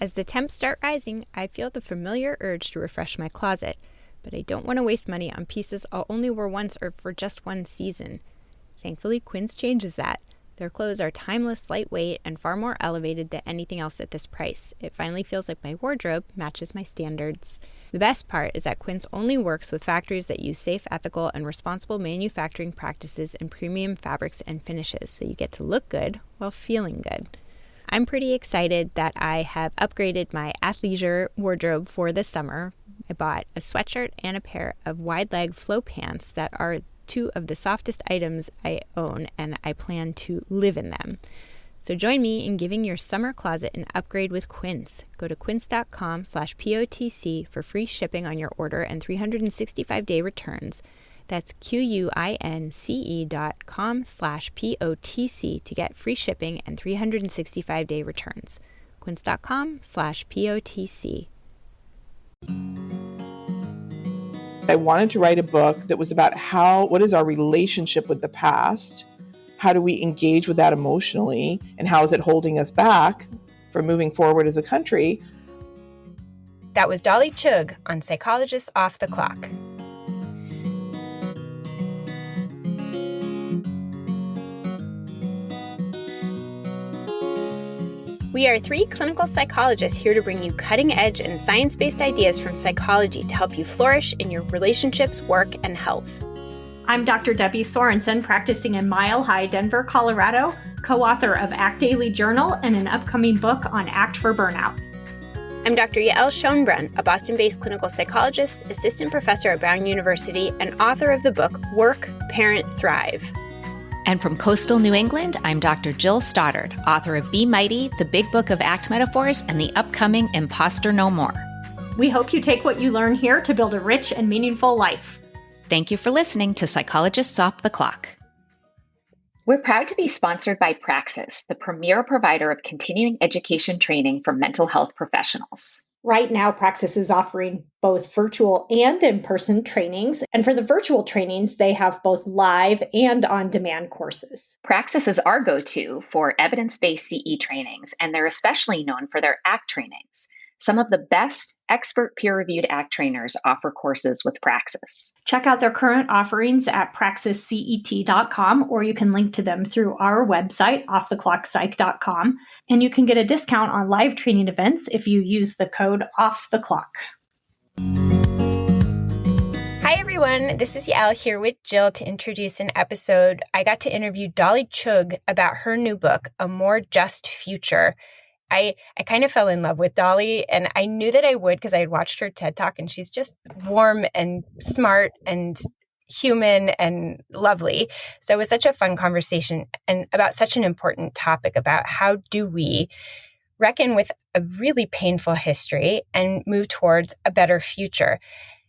As the temps start rising, I feel the familiar urge to refresh my closet, but I don't want to waste money on pieces I'll only wear once or for just one season. Thankfully, Quince changes that. Their clothes are timeless, lightweight, and far more elevated than anything else at this price. It finally feels like my wardrobe matches my standards. The best part is that Quince only works with factories that use safe, ethical, and responsible manufacturing practices and premium fabrics and finishes, so you get to look good while feeling good. I'm pretty excited that I have upgraded my athleisure wardrobe for this summer. I bought a sweatshirt and a pair of wide-leg flow pants that are two of the softest items I own, and I plan to live in them. So join me in giving your summer closet an upgrade with Quince. Go to quince.com/POTC for free shipping on your order and 365-day returns. That's QUINCE.com/POTC to get free shipping and 365-day returns. Quince.com/POTC. I wanted to write a book that was about what is our relationship with the past? How do we engage with that emotionally? And how is it holding us back from moving forward as a country? That was Dolly Chugh on Psychologists Off the Clock. We are three clinical psychologists here to bring you cutting-edge and science-based ideas from psychology to help you flourish in your relationships, work, and health. I'm Dr. Debbie Sorensen, practicing in Mile High, Denver, Colorado, co-author of Act Daily Journal and an upcoming book on ACT for Burnout. I'm Dr. Yael Schoenbrunn, a Boston-based clinical psychologist, assistant professor at Brown University, and author of the book Work, Parent, Thrive. And from coastal New England, I'm Dr. Jill Stoddard, author of Be Mighty, the Big Book of ACT Metaphors, and the upcoming Imposter No More. We hope you take what you learn here to build a rich and meaningful life. Thank you for listening to Psychologists Off the Clock. We're proud to be sponsored by Praxis, the premier provider of continuing education training for mental health professionals. Right now, Praxis is offering both virtual and in-person trainings. And for the virtual trainings, they have both live and on-demand courses. Praxis is our go-to for evidence-based CE trainings, and they're especially known for their ACT trainings. Some of the best expert peer-reviewed ACT trainers offer courses with Praxis. Check out their current offerings at praxiscet.com, or you can link to them through our website, offtheclockpsych.com. And you can get a discount on live training events if you use the code OFFTHECLOCK. Hi, everyone. This is Yael here with Jill to introduce an episode. I got to interview Dolly Chugh about her new book, A More Just Future. I kind of fell in love with Dolly, and I knew that I would because I had watched her TED Talk, and she's just warm and smart and human and lovely. So it was such a fun conversation and about such an important topic about how do we reckon with a really painful history and move towards a better future.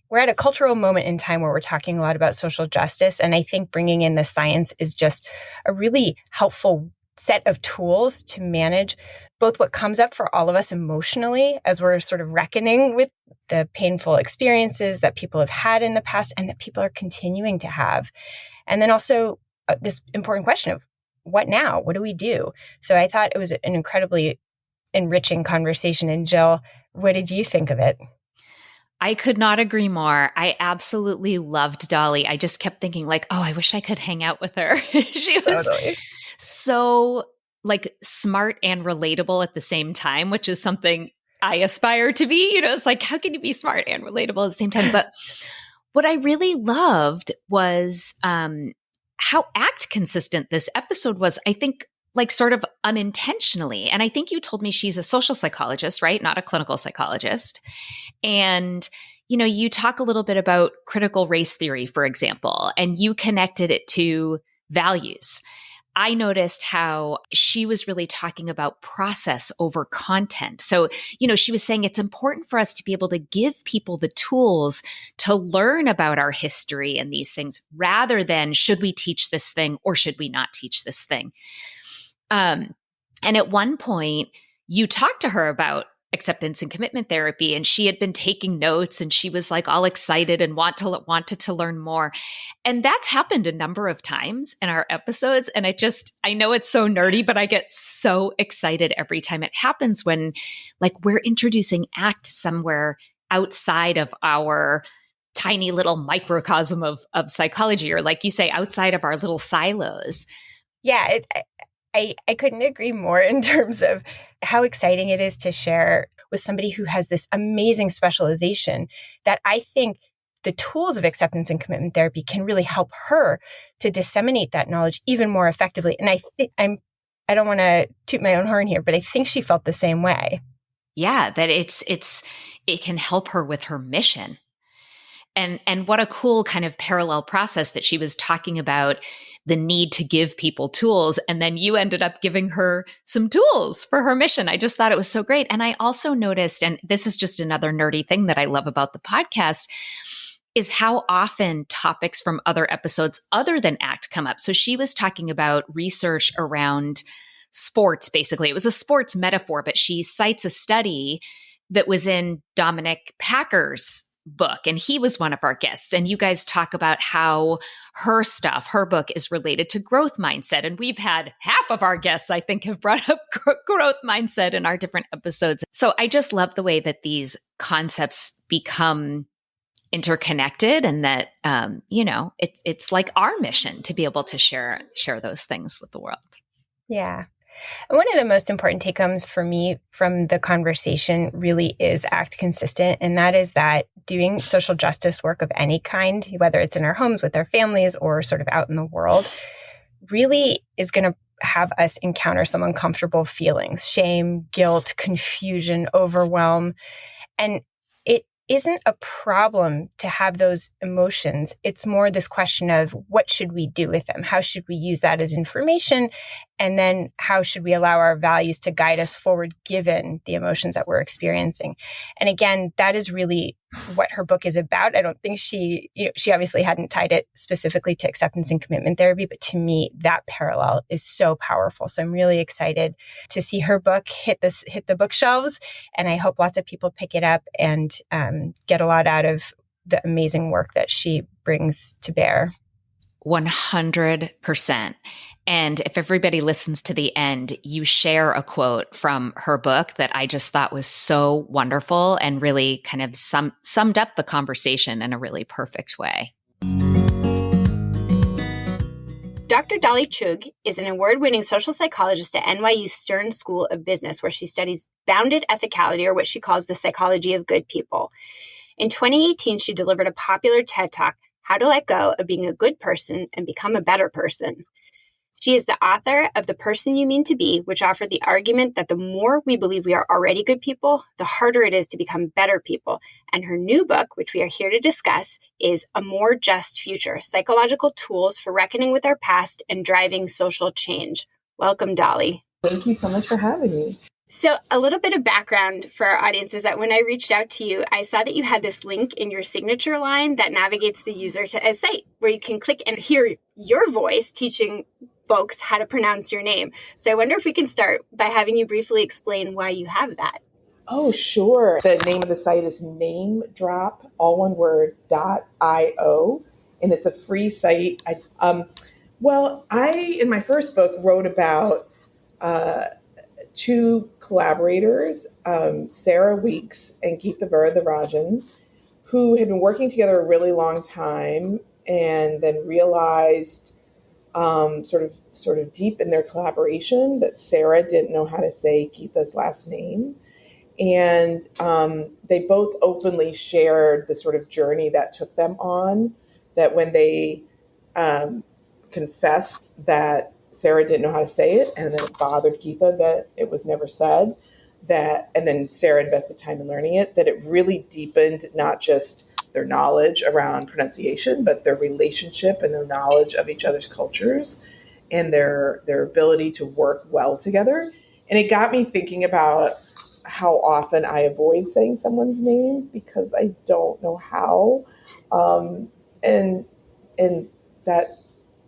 We're at a cultural moment in time where we're talking a lot about social justice, and I think bringing in the science is just a really helpful set of tools to manage both what comes up for all of us emotionally as we're sort of reckoning with the painful experiences that people have had in the past and that people are continuing to have. And then also this important question of what now? What do we do? So I thought it was an incredibly enriching conversation. And Jill, what did you think of it? I could not agree more. I absolutely loved Dolly. I just kept thinking like, oh, I wish I could hang out with her. She was so like smart and relatable at the same time, which is something I aspire to be. You know, it's like, how can you be smart and relatable at the same time? But what I really loved was how ACT consistent this episode was, I think, like sort of unintentionally. And I think you told me she's a social psychologist, right? Not a clinical psychologist. And, you know, you talk a little bit about critical race theory, for example, and you connected it to values. I noticed how she was really talking about process over content. So, you know, she was saying it's important for us to be able to give people the tools to learn about our history and these things rather than should we teach this thing or should we not teach this thing? And at one point, you talked to her about acceptance and commitment therapy, and she had been taking notes, and she was like all excited and wanted to learn more. And that's happened a number of times in our episodes. And I know it's so nerdy, but I get so excited every time it happens when like we're introducing ACT somewhere outside of our tiny little microcosm of psychology, or like you say, outside of our little silos. Yeah, I couldn't agree more in terms of how exciting it is to share with somebody who has this amazing specialization that I think the tools of acceptance and commitment therapy can really help her to disseminate that knowledge even more effectively. And I don't want to toot my own horn here, but I think she felt the same way. Yeah, that it can help her with her mission. And what a cool kind of parallel process that she was talking about the need to give people tools. And then you ended up giving her some tools for her mission. I just thought it was so great. And I also noticed, and this is just another nerdy thing that I love about the podcast, is how often topics from other episodes other than ACT come up. So she was talking about research around sports, basically. It was a sports metaphor, but she cites a study that was in Dominic Packer's book, and he was one of our guests. And you guys talk about how her book is related to growth mindset. And we've had half of our guests, I think, have brought up growth mindset in our different episodes. So I just love the way that these concepts become interconnected, and that, it's like our mission to be able to share those things with the world. Yeah. One of the most important take-homes for me from the conversation really is act consistent. And that is that doing social justice work of any kind, whether it's in our homes with our families or sort of out in the world, really is going to have us encounter some uncomfortable feelings, shame, guilt, confusion, overwhelm. And it isn't a problem to have those emotions. It's more this question of what should we do with them? How should we use that as information? And then how should we allow our values to guide us forward given the emotions that we're experiencing? And again, that is really what her book is about. I don't think she obviously hadn't tied it specifically to acceptance and commitment therapy, but to me, that parallel is so powerful. So I'm really excited to see her book hit the bookshelves. And I hope lots of people pick it up and get a lot out of the amazing work that she brings to bear. 100%. And if everybody listens to the end, you share a quote from her book that I just thought was so wonderful and really kind of summed up the conversation in a really perfect way. Dr. Dolly Chugh is an award-winning social psychologist at NYU Stern School of Business, where she studies bounded ethicality, or what she calls the psychology of good people. In 2018, she delivered a popular TED Talk, How to Let Go of Being a Good Person and Become a Better Person. She is the author of The Person You Mean to Be, which offered the argument that the more we believe we are already good people, the harder it is to become better people. And her new book, which we are here to discuss, is A More Just Future, Psychological Tools for Reckoning with Our Past and Driving Social Change. Welcome, Dolly. Thank you so much for having me. So a little bit of background for our audience is that when I reached out to you, I saw that you had this link in your signature line that navigates the user to a site where you can click and hear your voice teaching folks how to pronounce your name. So I wonder if we can start by having you briefly explain why you have that. Oh, sure. The name of the site is namedrop, all one word, .io, and it's a free site. I in my first book, wrote about two collaborators, Sarah Weeks and Geetha Varadarajan, who had been working together a really long time and then realized sort of deep in their collaboration that Sarah didn't know how to say Geetha's last name. And they both openly shared the sort of journey that took them on, that when they confessed that Sarah didn't know how to say it, and then it bothered Geetha that it was never said, and then Sarah invested time in learning it, that it really deepened not just their knowledge around pronunciation, but their relationship and their knowledge of each other's cultures and their ability to work well together. And it got me thinking about how often I avoid saying someone's name because I don't know how. And that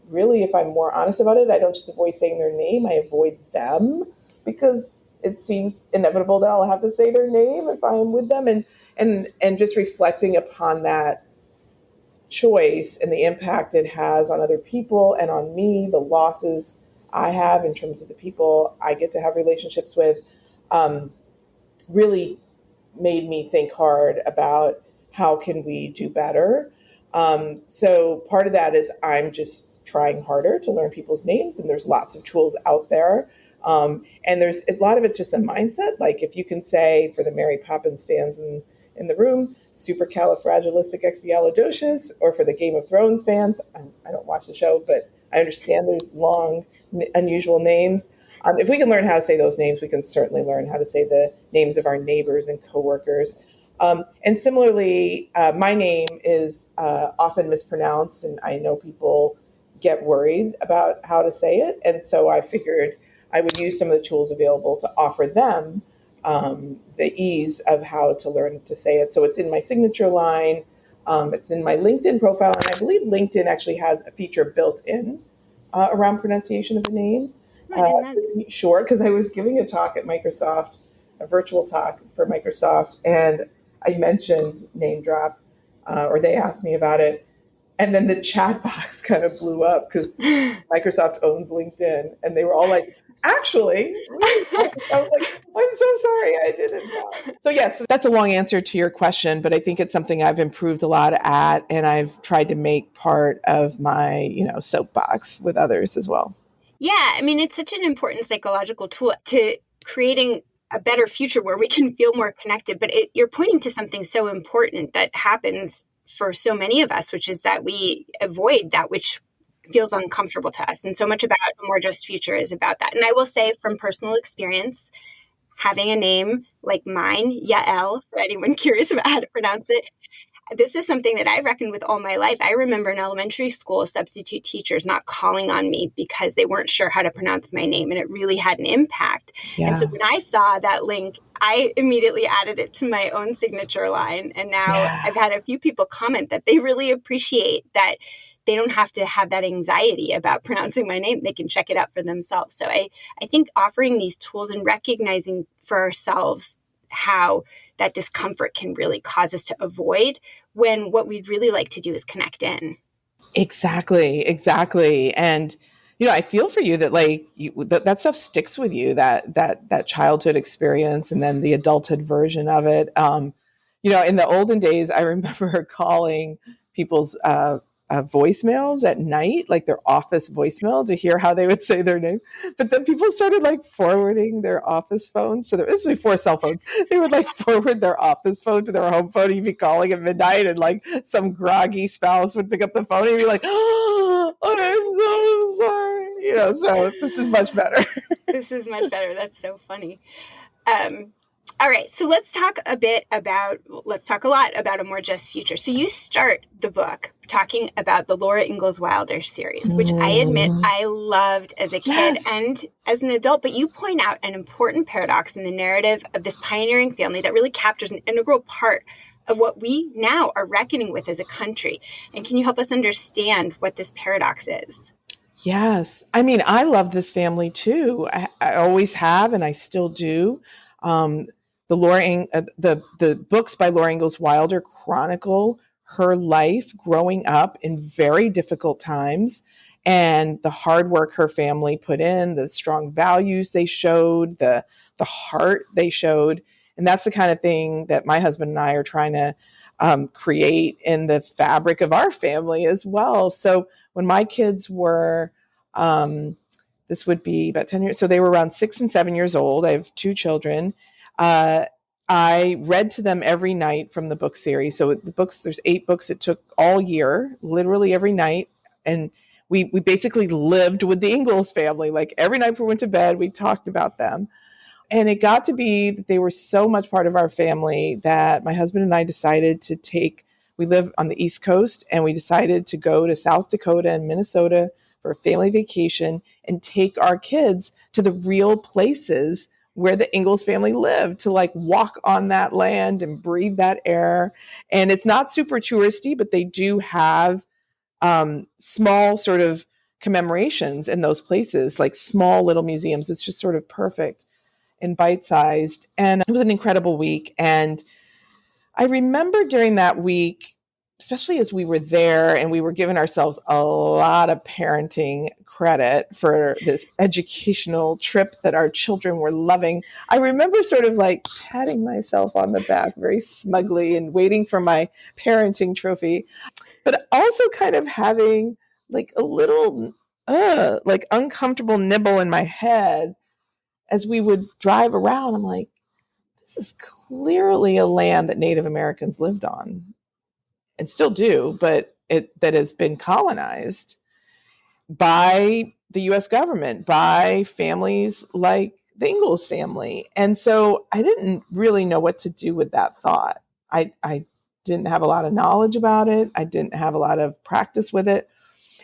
really, if I'm more honest about it, I don't just avoid saying their name, I avoid them because it seems inevitable that I'll have to say their name if I'm with them, and just reflecting upon that choice and the impact it has on other people and on me, the losses I have in terms of the people I get to have relationships with, really made me think hard about how can we do better. So part of that is I'm just trying harder to learn people's names, and there's lots of tools out there. And there's a lot of it's just a mindset. Like if you can say, for the Mary Poppins fans in the room, supercalifragilisticexpialidocious, or for the Game of Thrones fans, I don't watch the show, but I understand there's long, unusual names. If we can learn how to say those names, we can certainly learn how to say the names of our neighbors and coworkers. And similarly, my name is often mispronounced, and I know people get worried about how to say it. And so I figured I would use some of the tools available to offer them the ease of how to learn to say it. So it's in my signature line. It's in my LinkedIn profile. And I believe LinkedIn actually has a feature built in around pronunciation of the name. Sure, because I was giving a talk at Microsoft, a virtual talk for Microsoft, and I mentioned name drop, or they asked me about it. And then the chat box kind of blew up because Microsoft owns LinkedIn, and they were all like, actually, I was like, I'm so sorry, I didn't know. So yes, that's a long answer to your question, but I think it's something I've improved a lot at, and I've tried to make part of my, soapbox with others as well. Yeah, I mean, it's such an important psychological tool to creating a better future where we can feel more connected. But you're pointing to something so important that happens for so many of us, which is that we avoid that which feels uncomfortable to us. And so much about A More Just Future is about that. And I will say from personal experience, having a name like mine, Yael, for anyone curious about how to pronounce it, this is something that I reckoned with all my life. I remember in elementary school, substitute teachers not calling on me because they weren't sure how to pronounce my name, and it really had an impact. Yeah. And so when I saw that link, I immediately added it to my own signature line. And now I've had a few people comment that they really appreciate that they don't have to have that anxiety about pronouncing my name. They can check it out for themselves. So I think offering these tools and recognizing for ourselves how that discomfort can really cause us to avoid when what we'd really like to do is connect in. Exactly. And, I feel for you that that stuff sticks with you, that childhood experience and then the adulthood version of it. In the olden days, I remember calling people's voicemails at night, like their office voicemail, to hear how they would say their name. But then people started forwarding their office phones. So this was before cell phones. They would forward their office phone to their home phone. You'd be calling at midnight, and some groggy spouse would pick up the phone and be like, "Oh, I'm so sorry." So this is much better. This is much better. That's so funny. All right, so let's talk a lot about A More Just Future. So you start the book talking about the Laura Ingalls Wilder series, which I admit I loved as a kid and as an adult, but you point out an important paradox in the narrative of this pioneering family that really captures an integral part of what we now are reckoning with as a country. And can you help us understand what this paradox is? Yes. I mean, I love this family too. I always have, and I still do. The books by Laura Ingalls Wilder chronicle her life growing up in very difficult times, and the hard work her family put in, the strong values they showed, the heart they showed. And that's the kind of thing that my husband and I are trying to create in the fabric of our family as well. So when my kids were, this would be about 10 years, so they were around 6 and 7 years old. I have 2 children. I read to them every night from the book series. So there's 8 books. It took all year, literally every night. And we basically lived with the Ingalls family. Every night we went to bed, we talked about them. And it got to be that they were so much part of our family that my husband and I decided we live on the East Coast, and we decided to go to South Dakota and Minnesota for a family vacation and take our kids to the real places where the Ingalls family lived, to walk on that land and breathe that air. And it's not super touristy, but they do have small sort of commemorations in those places, small little museums. It's just sort of perfect. and bite-sized. And it was an incredible week. And I remember during that week, especially as we were there and we were giving ourselves a lot of parenting credit for this educational trip that our children were loving, I remember sort of like patting myself on the back very smugly and waiting for my parenting trophy, but also kind of having like a little like uncomfortable nibble in my head as we would drive around. I'm like, this is clearly a land that Native Americans lived on and still do, but that has been colonized by the US government, by families like the Ingalls family. And so I didn't really know what to do with that thought. I didn't have a lot of knowledge about it. I didn't have a lot of practice with it.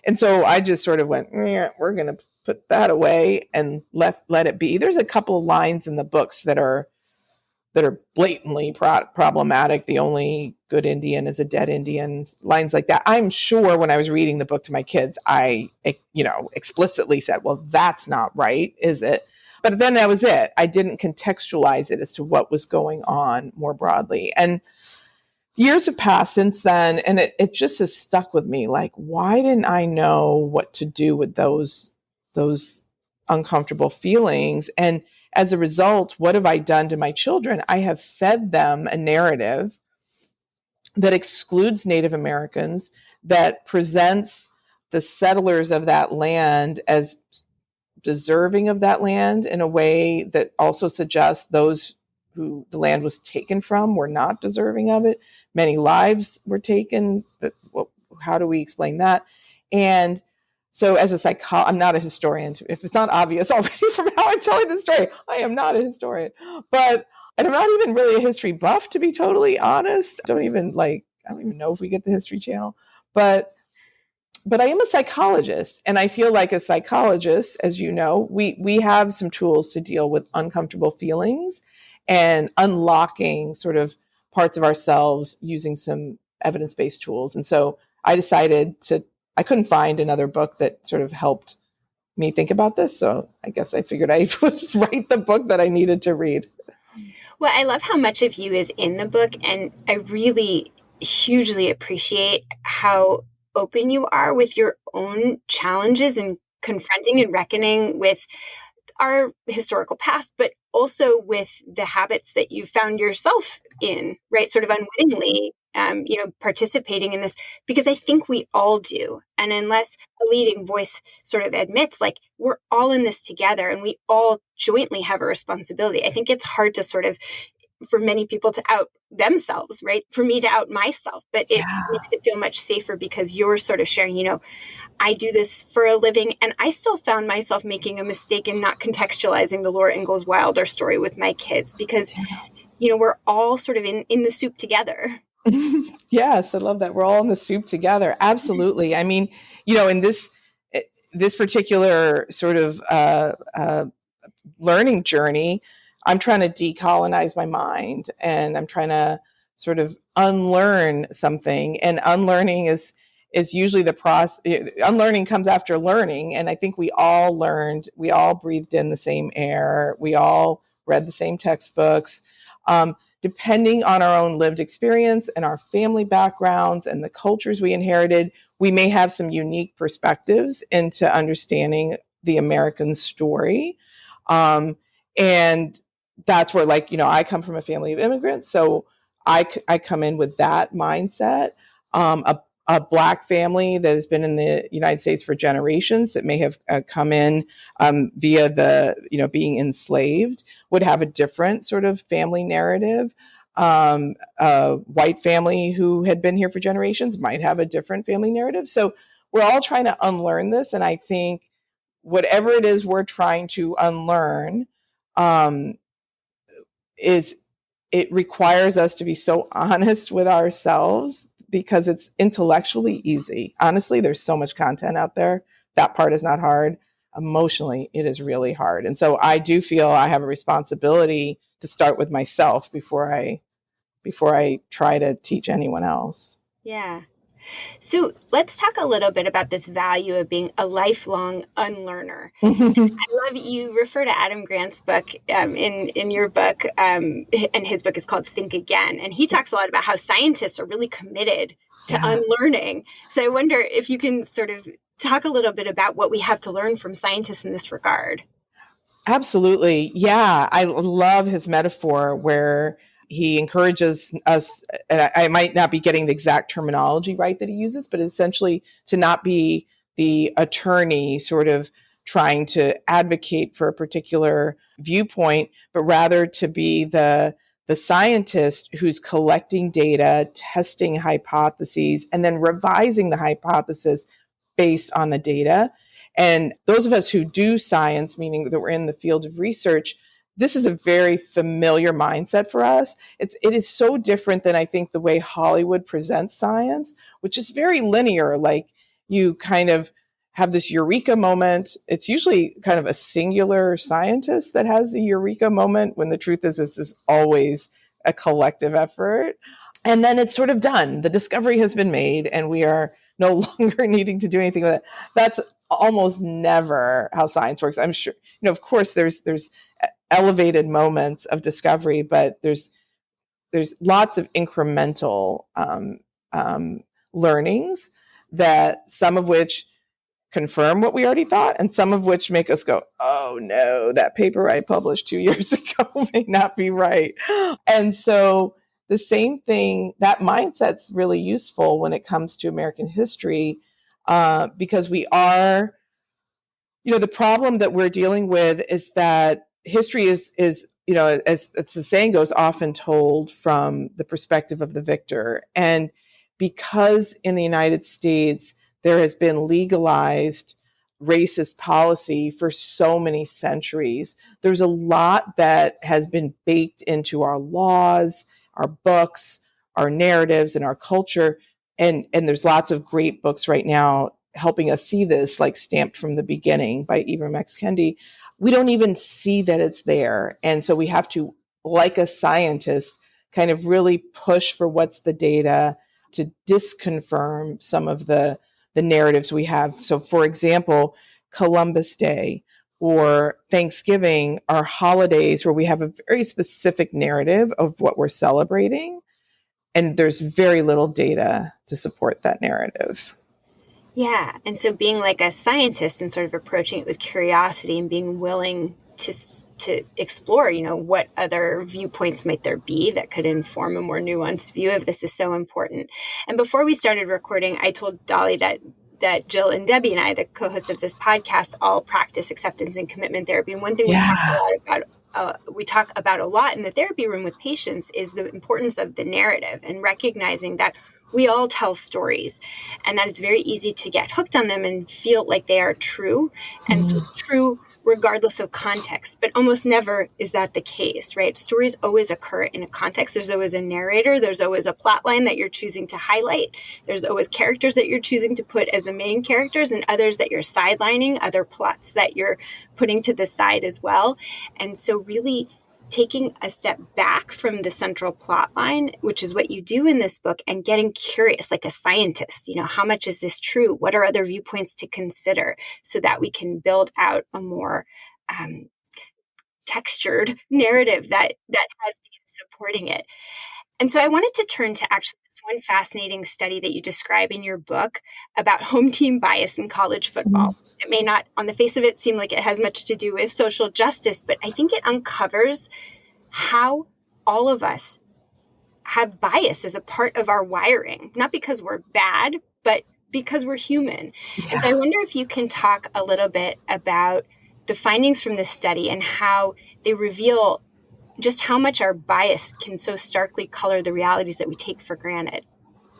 And so I just sort of went, yeah, we're going to put that away and let it be. There's a couple of lines in the books that are blatantly problematic. The only good Indian is a dead Indian, lines like that. I'm sure when I was reading the book to my kids, I, explicitly said, well, that's not right, is it? But then that was it. I didn't contextualize it as to what was going on more broadly. And years have passed since then, and it just has stuck with me. Like, why didn't I know what to do with those uncomfortable feelings? And as a result, what have I done to my children? I have fed them a narrative that excludes Native Americans, that presents the settlers of that land as deserving of that land in a way that also suggests those who the land was taken from were not deserving of it. Many lives were taken. How do we explain that? And so as a I'm not a historian. If it's not obvious already from how I'm telling the story, I am not a historian. But I'm not even really a history buff, to be totally honest. I don't even know if we get the History Channel. But I am a psychologist, and I feel like as psychologists, as you know, we have some tools to deal with uncomfortable feelings and unlocking sort of parts of ourselves using some evidence-based tools. And so I couldn't find another book that sort of helped me think about this. So I guess I figured I would write the book that I needed to read. Well, I love how much of you is in the book, and I really hugely appreciate how open you are with your own challenges and confronting and reckoning with our historical past, but also with the habits that you found yourself in, right? Sort of unwittingly, participating in this, because I think we all do. And unless a leading voice sort of admits, like, we're all in this together and we all jointly have a responsibility, I think it's hard to sort of, for many people to out themselves, right? For me to out myself, but it makes it feel much safer because you're sort of sharing, I do this for a living, and I still found myself making a mistake in not contextualizing the Laura Ingalls Wilder story with my kids because, we're all sort of in the soup together. Yes, I love that. We're all in the soup together. Absolutely. I mean, in this particular sort of learning journey, I'm trying to decolonize my mind, and I'm trying to sort of unlearn something. And unlearning is usually the process. Unlearning comes after learning. And I think we all learned, we all breathed in the same air. We all read the same textbooks. Depending on our own lived experience and our family backgrounds and the cultures we inherited, we may have some unique perspectives into understanding the American story. And that's where, I come from a family of immigrants. So I come in with that mindset. A Black family that has been in the United States for generations, that may have come in via the, being enslaved, would have a different sort of family narrative. A white family who had been here for generations might have a different family narrative. So we're all trying to unlearn this. And I think whatever it is we're trying to unlearn, it requires us to be so honest with ourselves, because it's intellectually easy. Honestly, there's so much content out there. That part is not hard. Emotionally, it is really hard. And so I do feel I have a responsibility to start with myself before I try to teach anyone else. Yeah. So let's talk a little bit about this value of being a lifelong unlearner. I love you refer to Adam Grant's book in your book, and his book is called Think Again. And he talks a lot about how scientists are really committed to unlearning. So I wonder if you can sort of talk a little bit about what we have to learn from scientists in this regard. Absolutely. Yeah. I love his metaphor where he encourages us, and I might not be getting the exact terminology right that he uses, but essentially to not be the attorney sort of trying to advocate for a particular viewpoint, but rather to be the scientist who's collecting data, testing hypotheses, and then revising the hypothesis based on the data. And those of us who do science, meaning that we're in the field of research, this is a very familiar mindset for us. It is so different than I think the way Hollywood presents science, which is very linear. Like you kind of have this eureka moment. It's usually kind of a singular scientist that has a eureka moment, when the truth is this is always a collective effort. And then it's sort of done. The discovery has been made and we are no longer needing to do anything with it. That's almost never how science works. I'm sure, of course there's elevated moments of discovery, but there's lots of incremental learnings, that some of which confirm what we already thought, and some of which make us go, oh no, that paper I published 2 years ago may not be right. And so the same thing, that mindset's really useful when it comes to American history, because we are, the problem that we're dealing with is that history is as the saying goes, often told from the perspective of the victor. And because in the United States, there has been legalized racist policy for so many centuries, there's a lot that has been baked into our laws, our books, our narratives, and our culture. And there's lots of great books right now helping us see this, like Stamped from the Beginning by Ibram X. Kendi. We don't even see that it's there. And so we have to, like a scientist, kind of really push for what's the data to disconfirm some of the narratives we have. So for example, Columbus Day or Thanksgiving are holidays where we have a very specific narrative of what we're celebrating. And there's very little data to support that narrative. Yeah. And so being like a scientist and sort of approaching it with curiosity and being willing to explore, what other viewpoints might there be that could inform a more nuanced view of this is so important. And before we started recording, I told Dolly that Jill and Debbie and I, the co-hosts of this podcast, all practice acceptance and commitment therapy. And one thing we talk about a lot in the therapy room with patients is the importance of the narrative and recognizing that we all tell stories and that it's very easy to get hooked on them and feel like they are true and so true regardless of context, but almost never is that the case, right? Stories always occur in a context. There's always a narrator. There's always a plot line that you're choosing to highlight. There's always characters that you're choosing to put as the main characters and others that you're sidelining, other plots that you're putting to the side as well. And so really taking a step back from the central plot line, which is what you do in this book, and getting curious like a scientist, how much is this true? What are other viewpoints to consider so that we can build out a more textured narrative that has data supporting it. And so I wanted to turn to actually this one fascinating study that you describe in your book about home team bias in college football. It may not, on the face of it, seem like it has much to do with social justice, but I think it uncovers how all of us have bias as a part of our wiring, not because we're bad, but because we're human. Yeah. And so I wonder if you can talk a little bit about the findings from this study and how they reveal just how much our bias can so starkly color the realities that we take for granted.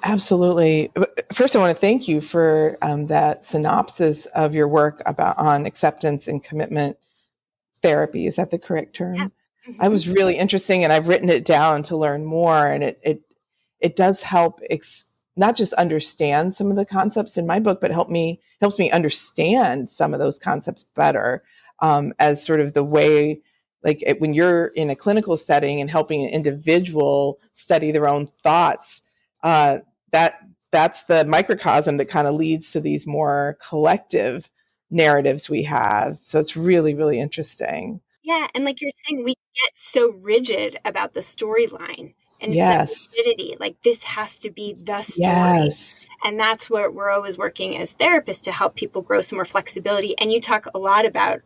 Absolutely. First, I want to thank you for that synopsis of your work on acceptance and commitment therapy. Is that the correct term? Yeah. Mm-hmm. I was really interesting, and I've written it down to learn more. And it does help not just understand some of the concepts in my book, but helps me understand some of those concepts better, as sort of the way. When you're in a clinical setting and helping an individual study their own thoughts, that that's the microcosm that kind of leads to these more collective narratives we have. So it's really, really interesting. Yeah, and like you're saying, we get so rigid about the storyline, and it's that Yes. rigidity. Like, this has to be the story. Yes. And that's what we're always working as therapists to help people grow some more flexibility. And you talk a lot about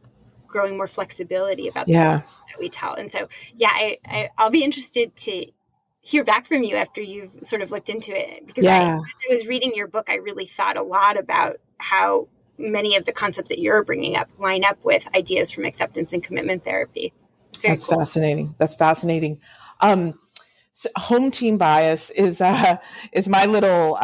growing more flexibility about the story that we tell. And so, yeah, I'll be interested to hear back from you after you've sort of looked into it. Because as I was reading your book, I really thought a lot about how many of the concepts that you're bringing up line up with ideas from acceptance and commitment therapy. That's cool. Fascinating. That's fascinating. So home team bias is my little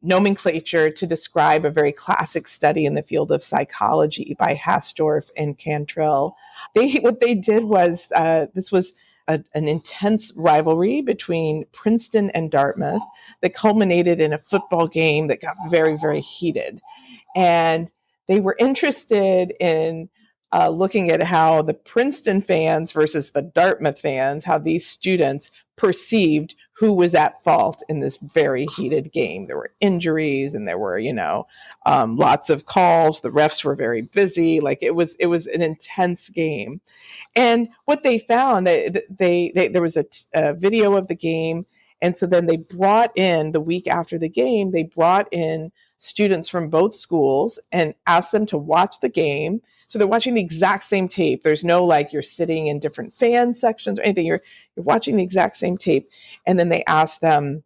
nomenclature to describe a very classic study in the field of psychology by Hastorf and Cantrell. What they did was this was an intense rivalry between Princeton and Dartmouth that culminated in a football game that got very, very heated. And they were interested in looking at how the Princeton fans versus the Dartmouth fans, how these students perceived who was at fault in this very heated game. There were injuries and there were, lots of calls. The refs were very busy. Like it was an intense game. And what they found, there was a video of the game. And so then they brought in, the week after the game, they brought in students from both schools and asked them to watch the game. So they're watching the exact same tape. There's no like you're sitting in different fan sections or anything. You're watching the exact same tape. And then they asked them,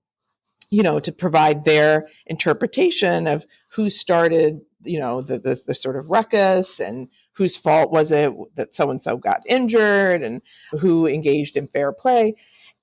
to provide their interpretation of who started, the sort of ruckus and whose fault was it that so-and-so got injured and who engaged in fair play.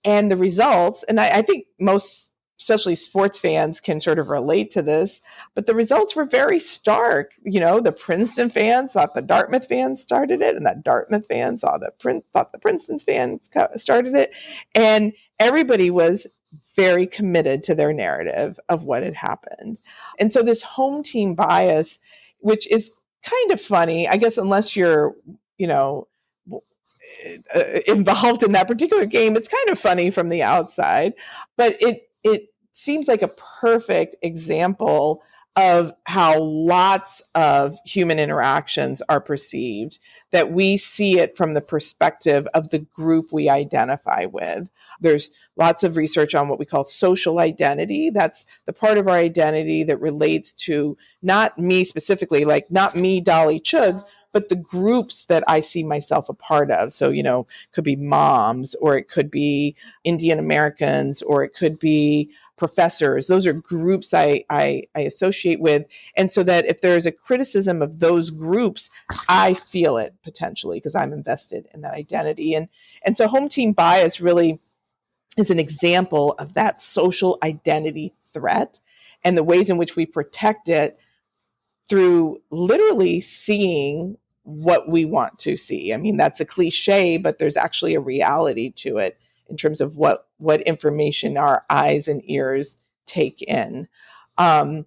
And the results, and I think most, especially sports fans, can sort of relate to this, but the results were very stark. The Princeton fans thought the Dartmouth fans started it, and that Dartmouth fans thought the Princeton fans started it. And everybody was very committed to their narrative of what had happened. And so this home team bias, which is kind of funny, I guess, unless you're, involved in that particular game, it's kind of funny from the outside, but it seems like a perfect example of how lots of human interactions are perceived, that we see it from the perspective of the group we identify with. There's lots of research on what we call social identity. That's the part of our identity that relates to not me specifically, like not me, Dolly Chugh, but the groups that I see myself a part of. So, could be moms, or it could be Indian Americans, or it could be professors. Those are groups I associate with. And so that if there's a criticism of those groups, I feel it potentially because I'm invested in that identity. And so home team bias really is an example of that social identity threat and the ways in which we protect it through literally seeing what we want to see. I mean, that's a cliche, but there's actually a reality to it in terms of what information our eyes and ears take in. And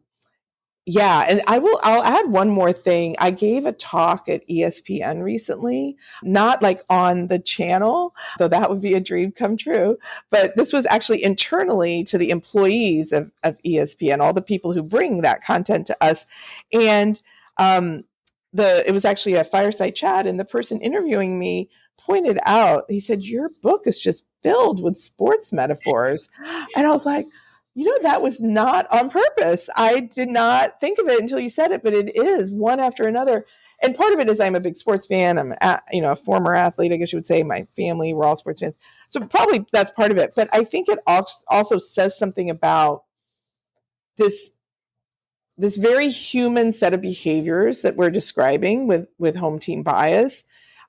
I'll add one more thing. I gave a talk at ESPN recently, not like on the channel, though that would be a dream come true. But this was actually internally to the employees of ESPN, all the people who bring that content to us. And it was actually a fireside chat, and the person interviewing me pointed out, he said, "Your book is just filled with sports metaphors." And I was like, that was not on purpose. I did not think of it until you said it, but it is one after another. And part of it is I'm a big sports fan. I'm a former athlete, I guess you would say. My family, we're all sports fans. So probably that's part of it. But I think it also says something about this very human set of behaviors that we're describing with home team bias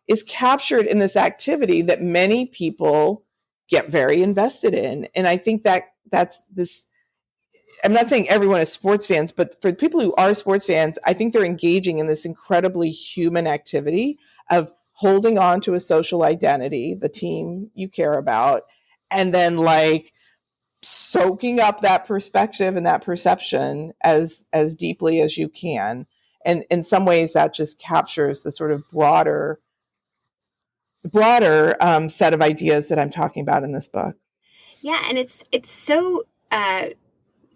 is captured in this activity that many people get very invested in. And I think that's this, I'm not saying everyone is sports fans, but for people who are sports fans, I think they're engaging in this incredibly human activity of holding on to a social identity, the team you care about, and then like soaking up that perspective and that perception as deeply as you can. And in some ways that just captures the sort of broader set of ideas that I'm talking about in this book. Yeah, and it's so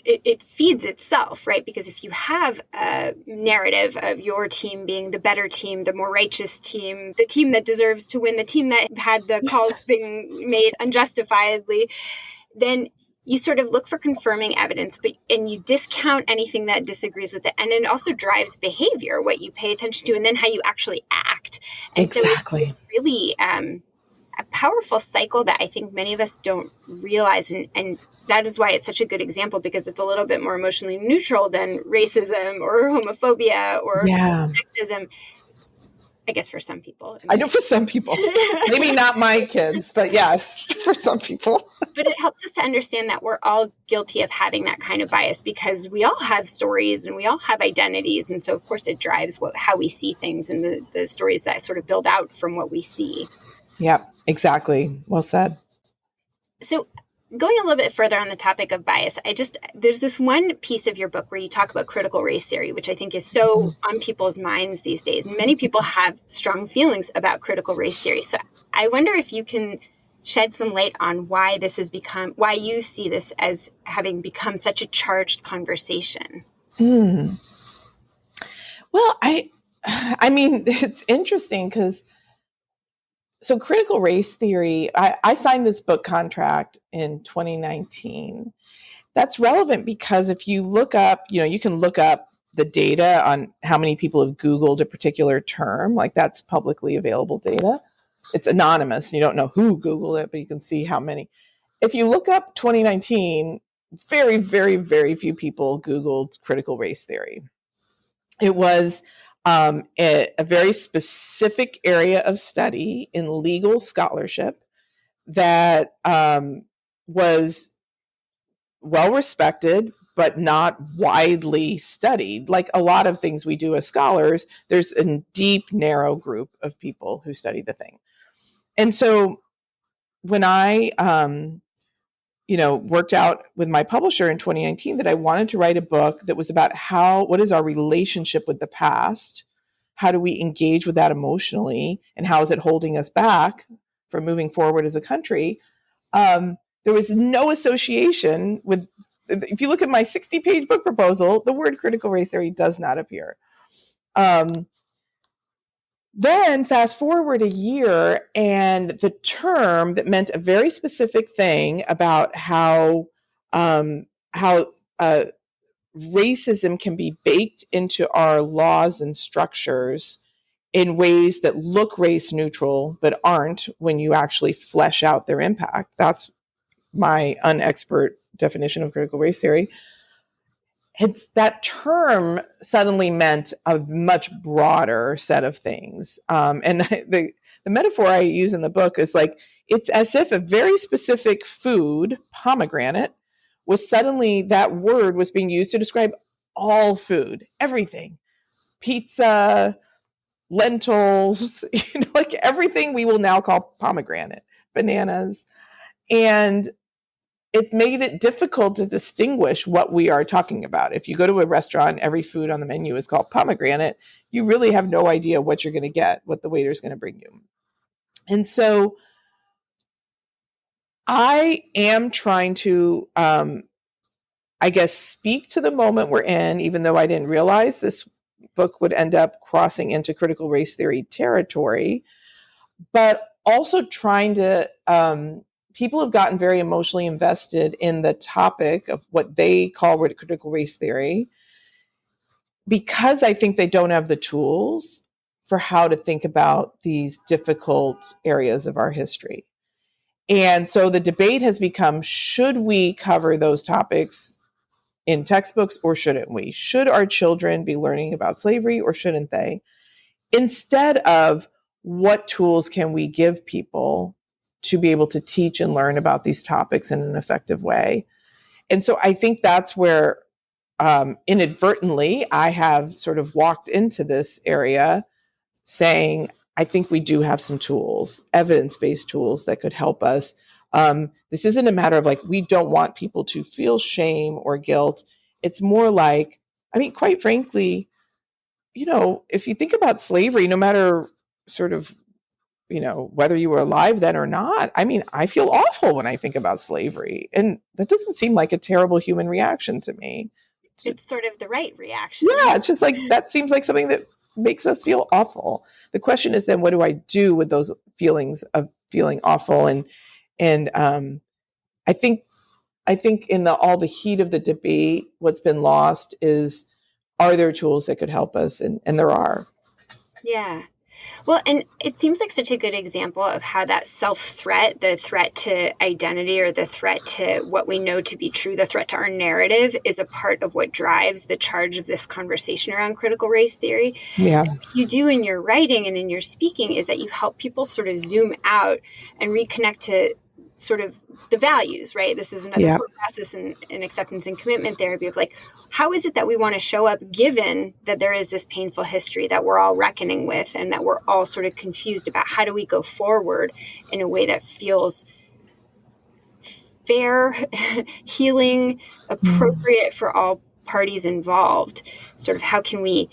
it feeds itself, right? Because if you have a narrative of your team being the better team, the more righteous team, the team that deserves to win, the team that had the calls being made unjustifiedly, then you sort of look for confirming evidence, and you discount anything that disagrees with it. And it also drives behavior, what you pay attention to, and then how you actually act. And exactly. So it's really a powerful cycle that I think many of us don't realize. And that is why it's such a good example, because it's a little bit more emotionally neutral than racism or homophobia or sexism. I guess for some people. I know for some people, maybe not my kids, but yes, for some people. But it helps us to understand that we're all guilty of having that kind of bias, because we all have stories and we all have identities. And so, of course, it drives how we see things and the stories that sort of build out from what we see. Yeah, exactly. Well said. So going a little bit further on the topic of bias, there's this one piece of your book where you talk about critical race theory, which I think is so on people's minds these days. And many people have strong feelings about critical race theory. So I wonder if you can shed some light on why you see this as having become such a charged conversation. Well, I mean, it's interesting because so critical race theory, I signed this book contract in 2019. That's relevant because if you look up, you can look up the data on how many people have Googled a particular term, like that's publicly available data. It's anonymous. You don't know who Googled it, but you can see how many. If you look up 2019, very, very, very few people Googled critical race theory. It was a very specific area of study in legal scholarship that was well respected, but not widely studied. Like a lot of things we do as scholars, there's a deep, narrow group of people who study the thing. And so when I worked out with my publisher in 2019 that I wanted to write a book that was about what is our relationship with the past? How do we engage with that emotionally? And how is it holding us back from moving forward as a country? There was no association with, if you look at my 60-page book proposal, the word critical race theory does not appear. Then fast forward a year, and the term that meant a very specific thing about how racism can be baked into our laws and structures in ways that look race neutral but aren't when you actually flesh out their impact. That's my unexpert definition of critical race theory. That term suddenly meant a much broader set of things. And the metaphor I use in the book is like, it's as if a very specific food, pomegranate, was suddenly, that word was being used to describe all food, everything, pizza, lentils, like everything we will now call pomegranate, bananas. And it made it difficult to distinguish what we are talking about. If you go to a restaurant, every food on the menu is called pomegranate. You really have no idea what you're going to get, what the waiter's going to bring you. And so I am trying to, speak to the moment we're in, even though I didn't realize this book would end up crossing into critical race theory territory, but also trying to, people have gotten very emotionally invested in the topic of what they call critical race theory, because I think they don't have the tools for how to think about these difficult areas of our history. And so the debate has become, should we cover those topics in textbooks or shouldn't we? Should our children be learning about slavery or shouldn't they? Instead of, what tools can we give people to be able to teach and learn about these topics in an effective way? And so I think that's where inadvertently I have sort of walked into this area saying, I think we do have some tools, evidence-based tools that could help us. This isn't a matter of like, we don't want people to feel shame or guilt. It's more like, quite frankly, if you think about slavery, no matter sort of whether you were alive then or not. I mean, I feel awful when I think about slavery, and that doesn't seem like a terrible human reaction to me. It's sort of the right reaction. Yeah, it's just like, that seems like something that makes us feel awful. The question is then, what do I do with those feelings of feeling awful? And I think in all the heat of the debate, what's been lost is, are there tools that could help us? And there are. Yeah. Well, and it seems like such a good example of how that self-threat, the threat to identity or the threat to what we know to be true, the threat to our narrative, is a part of what drives the charge of this conversation around critical race theory. Yeah. What you do in your writing and in your speaking is that you help people sort of zoom out and reconnect to sort of the values, right? This is another core process in acceptance and commitment therapy of like, how is it that we want to show up given that there is this painful history that we're all reckoning with and that we're all sort of confused about? How do we go forward in a way that feels fair, healing, appropriate for all parties involved? Sort of how can we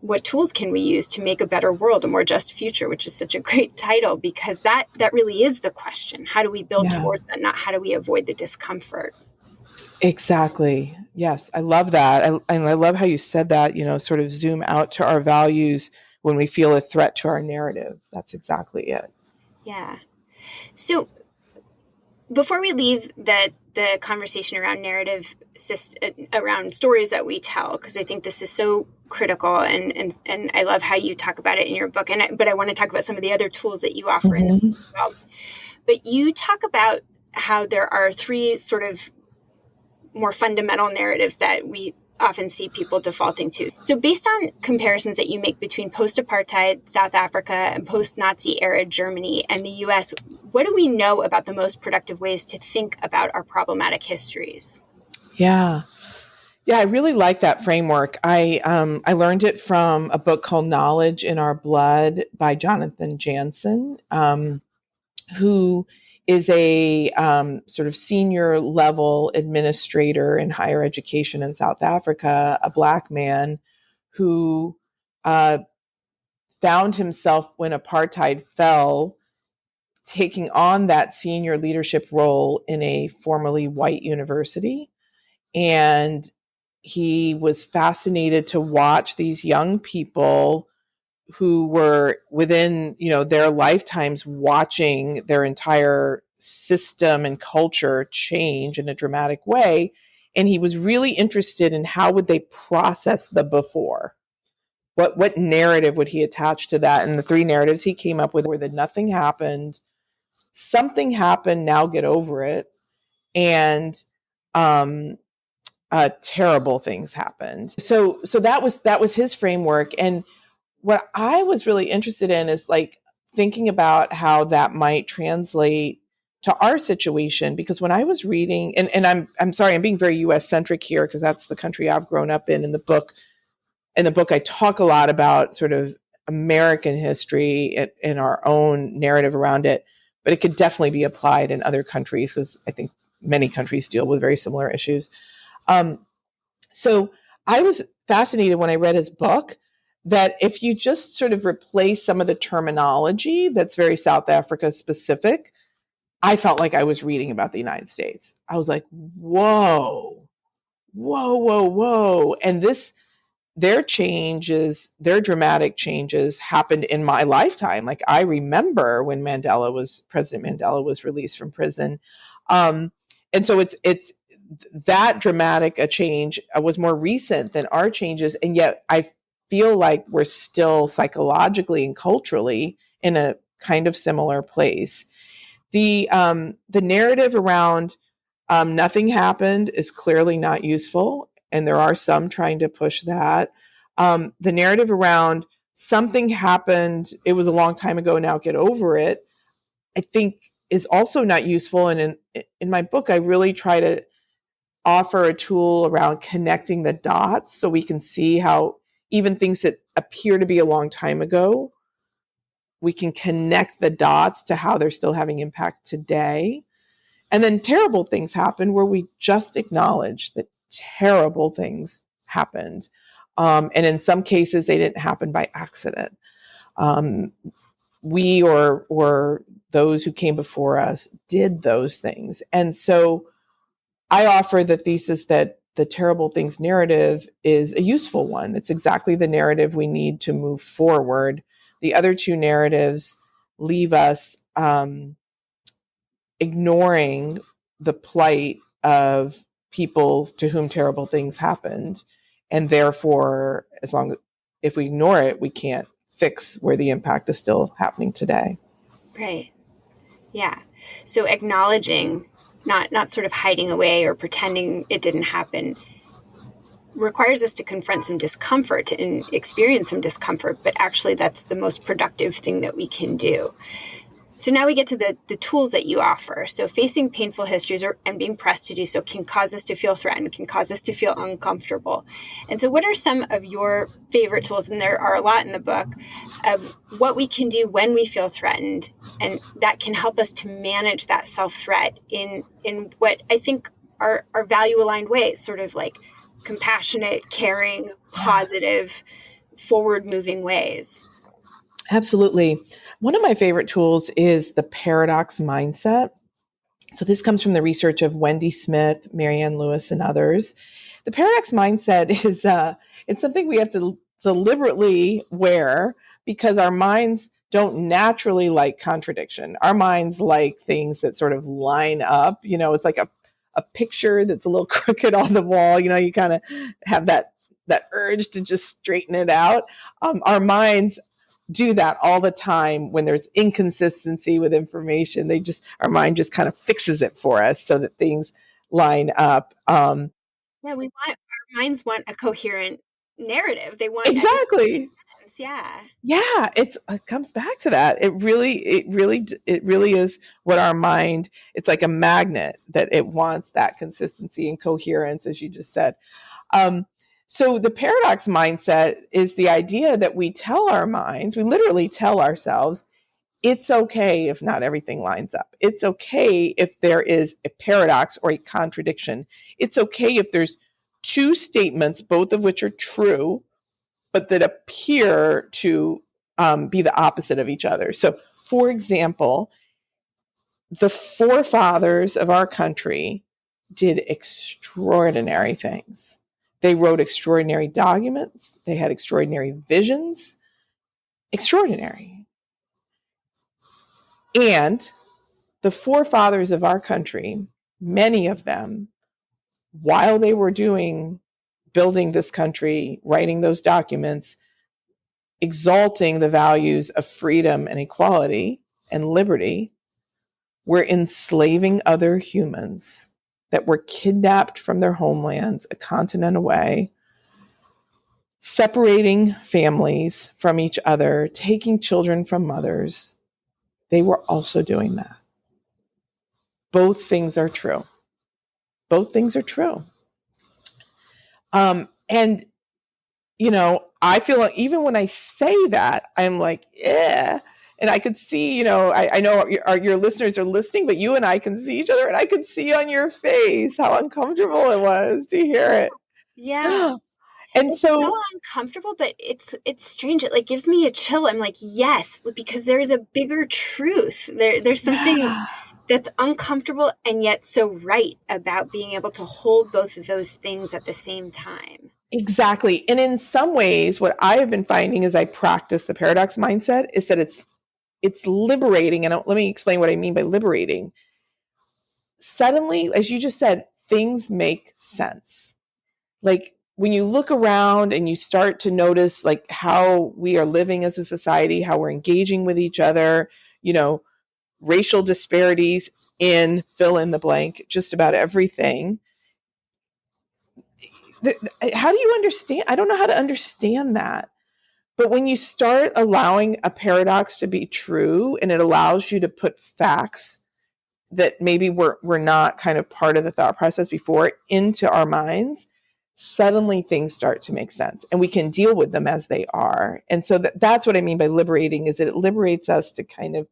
what tools can we use to make a better world, a more just future, which is such a great title, because that really is the question. How do we build towards that, not how do we avoid the discomfort? Exactly. Yes, I love that. And I love how you said that, sort of zoom out to our values when we feel a threat to our narrative. That's exactly it. Yeah. So before we leave the conversation around narrative, around stories that we tell, because I think this is so critical, and I love how you talk about it in your book, but I want to talk about some of the other tools that you offer in the book as well. But you talk about how there are three sort of more fundamental narratives that we often see people defaulting to. So based on comparisons that you make between post-apartheid South Africa and post-Nazi era Germany and the US, what do we know about the most productive ways to think about our problematic histories? Yeah, I really like that framework. I learned it from a book called Knowledge in Our Blood by Jonathan Jansen, who is a sort of senior level administrator in higher education in South Africa, a Black man who found himself, when apartheid fell, taking on that senior leadership role in a formerly white university. And he was fascinated to watch these young people who were within, their lifetimes, watching their entire system and culture change in a dramatic way. And he was really interested in how would they process the before. What narrative would he attach to that? And the three narratives he came up with were that nothing happened, something happened, now get over it, and terrible things happened. So that was his framework. And what I was really interested in is like thinking about how that might translate to our situation, because when I was reading, and I'm sorry, I'm being very US centric here because that's the country I've grown up in. In the book, I talk a lot about sort of American history and our own narrative around it, but it could definitely be applied in other countries because I think many countries deal with very similar issues. So I was fascinated when I read his book that if you just sort of replace some of the terminology that's very South Africa specific, I felt like I was reading about the United States. I was like, whoa. And their dramatic changes happened in my lifetime. Like I remember when President Mandela was released from prison. And so it's that dramatic a change was more recent than our changes. And yet I feel like we're still psychologically and culturally in a kind of similar place. The narrative around nothing happened is clearly not useful. And there are some trying to push that. The narrative around something happened, it was a long time ago, now get over it, I think is also not useful. And in my book, I really try to offer a tool around connecting the dots so we can see how even things that appear to be a long time ago, we can connect the dots to how they're still having impact today. And then terrible things happen where we just acknowledge that terrible things happened. And in some cases, they didn't happen by accident. we or those who came before us did those things. And so I offer the thesis that the terrible things narrative is a useful one. It's exactly the narrative we need to move forward. The other two narratives leave us ignoring the plight of people to whom terrible things happened. And therefore, if we ignore it, we can't fix where the impact is still happening today. Right. Yeah. So acknowledging, not sort of hiding away or pretending it didn't happen, requires us to confront some discomfort and experience some discomfort, but actually that's the most productive thing that we can do. So now we get to the tools that you offer. So facing painful histories and being pressed to do so can cause us to feel threatened, can cause us to feel uncomfortable. And so what are some of your favorite tools, and there are a lot in the book, of what we can do when we feel threatened, and that can help us to manage that self-threat in what I think are value-aligned ways, sort of like compassionate, caring, positive, forward-moving ways. Absolutely. One of my favorite tools is the paradox mindset. So this comes from the research of Wendy Smith, Marianne Lewis, and others. The paradox mindset is it's something we have to deliberately wear because our minds don't naturally like contradiction. Our minds like things that sort of line up. It's like a picture that's a little crooked on the wall. You kind of have that urge to just straighten it out. Our minds do that all the time when there's inconsistency with information. Our mind just kind of fixes it for us so that things line up. Our minds want a coherent narrative. They want exactly. Yeah. It comes back to that. It really is what our mind. It's like a magnet that it wants that consistency and coherence, as you just said. So the paradox mindset is the idea that we literally tell ourselves, it's okay if not everything lines up. It's okay if there is a paradox or a contradiction. It's okay if there's two statements, both of which are true, but that appear to be the opposite of each other. So, for example, the forefathers of our country did extraordinary things. They wrote extraordinary documents. They had extraordinary visions. Extraordinary. And the forefathers of our country, many of them, while they were building this country, writing those documents, exalting the values of freedom and equality and liberty, were enslaving other humans that were kidnapped from their homelands a continent away, separating families from each other, taking children from mothers. They were also doing that. Both things are true. Both things are true. And, I feel like even when I say that, I'm like, yeah. And I could see, I know your listeners are listening, but you and I can see each other, and I could see on your face how uncomfortable it was to hear it. Yeah. And it's so uncomfortable, but it's strange. It gives me a chill. I'm like, yes, because there is a bigger truth. There's something that's uncomfortable and yet so right about being able to hold both of those things at the same time. Exactly. And in some ways, what I have been finding as I practice the paradox mindset is that it's liberating. And let me explain what I mean by liberating. Suddenly, as you just said, things make sense. When you look around and you start to notice how we are living as a society, how we're engaging with each other, racial disparities in fill in the blank, just about everything. How do you understand? I don't know how to understand that. But when you start allowing a paradox to be true, and it allows you to put facts that maybe were not kind of part of the thought process before into our minds, suddenly things start to make sense and we can deal with them as they are. And so that's what I mean by liberating, is that it liberates us to kind of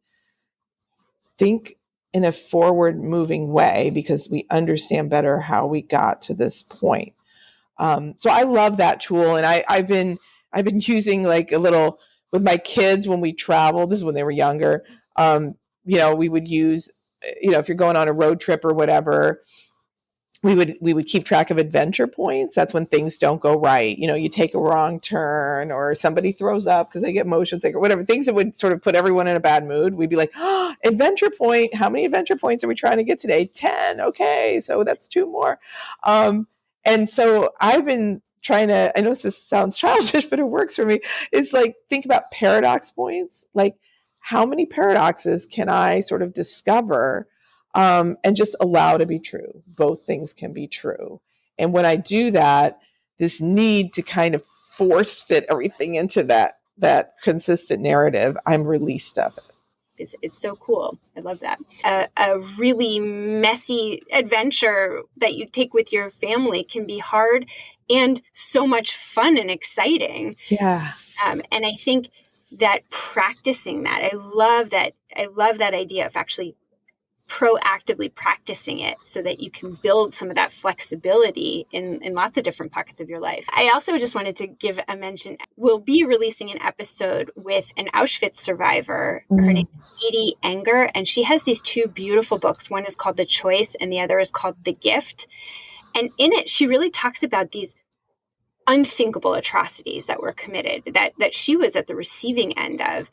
think in a forward moving way because we understand better how we got to this point. So I love that tool. And I've been using a little with my kids when we traveled, this is when they were younger, we would use, if you're going on a road trip or whatever, we would keep track of adventure points. That's when things don't go right. You take a wrong turn or somebody throws up because they get motion sick or whatever, things that would sort of put everyone in a bad mood. We'd be like, adventure point. How many adventure points are we trying to get today? 10. Okay. So that's 2 more. And so I've been trying to, I know this sounds childish, but it works for me. It's like, think about paradox points. Like, how many paradoxes can I sort of discover and just allow to be true? Both things can be true. And when I do that, this need to kind of force fit everything into that consistent narrative, I'm released of it. It's so cool. I love that. A really messy adventure that you take with your family can be hard and so much fun and exciting. Yeah. And I think that practicing that, I love that idea of actually proactively practicing it so that you can build some of that flexibility in lots of different pockets of your life. I also just wanted to give a mention. We'll be releasing an episode with an Auschwitz survivor. Her name is Edie Enger, and she has these 2 beautiful books. One is called The Choice and the other is called The Gift. And in it, she really talks about these unthinkable atrocities that were committed, that she was at the receiving end of.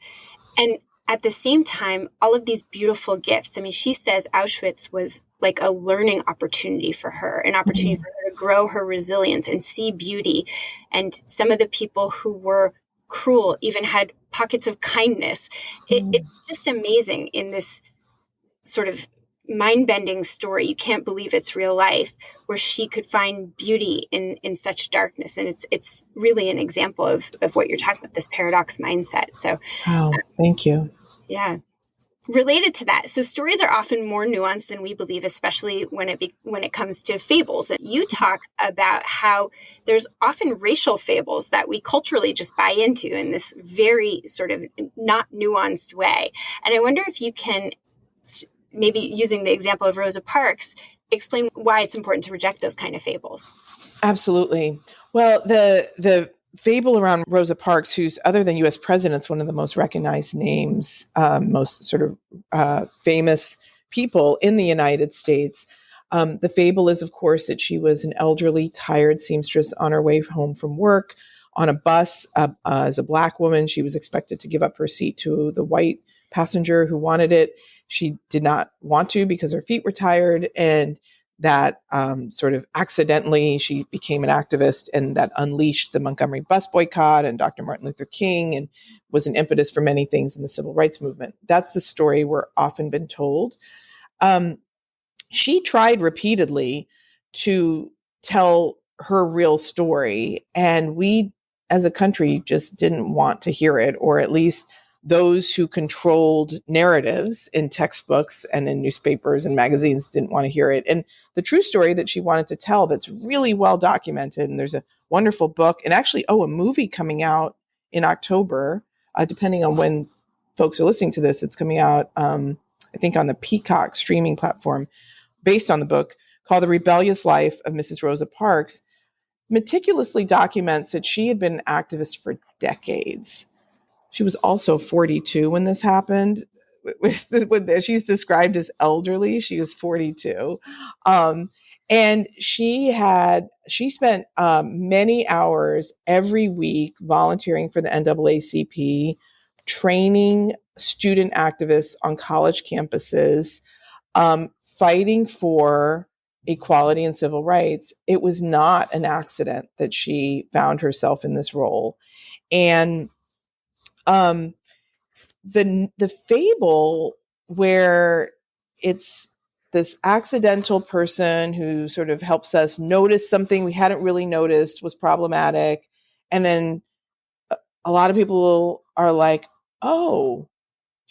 And at the same time, all of these beautiful gifts. I mean, she says Auschwitz was like a learning opportunity for her, an opportunity for her to grow her resilience and see beauty. And some of the people who were cruel even had pockets of kindness. It's just amazing in this sort of mind-bending story. You can't believe it's real life, where she could find beauty in such darkness. And it's really an example of what you're talking about, this paradox mindset. So thank you. Yeah. Related to that, so stories are often more nuanced than we believe, especially when it comes to fables. And you talk about how there's often racial fables that we culturally just buy into in this very sort of not nuanced way. And I wonder if you can, maybe using the example of Rosa Parks, explain why it's important to reject those kind of fables. Absolutely. Well, the fable around Rosa Parks, who's, other than U.S. presidents, one of the most recognized names, most sort of famous people in the United States. The fable is, of course, that she was an elderly, tired seamstress on her way home from work on a bus. As a Black woman, she was expected to give up her seat to the white passenger who wanted it. She did not want to because her feet were tired, and that sort of accidentally she became an activist, and that unleashed the Montgomery bus boycott and Dr. Martin Luther King, and was an impetus for many things in the civil rights movement. That's the story we're often been told. She tried repeatedly to tell her real story, and we as a country just didn't want to hear it, or at least those who controlled narratives in textbooks and in newspapers and magazines didn't want to hear it. And the true story that she wanted to tell, that's really well documented, and there's a wonderful book, and actually, a movie coming out in October, depending on when folks are listening to this. It's coming out, I think, on the Peacock streaming platform, based on the book, called The Rebellious Life of Mrs. Rosa Parks, meticulously documents that she had been an activist for decades. She was also 42 when this happened. She's described as elderly. She was 42. And she spent many hours every week volunteering for the NAACP, training student activists on college campuses, fighting for equality and civil rights. It was not an accident that she found herself in this role. And the fable, where it's this accidental person who sort of helps us notice something we hadn't really noticed was problematic, and then a lot of people are like, oh,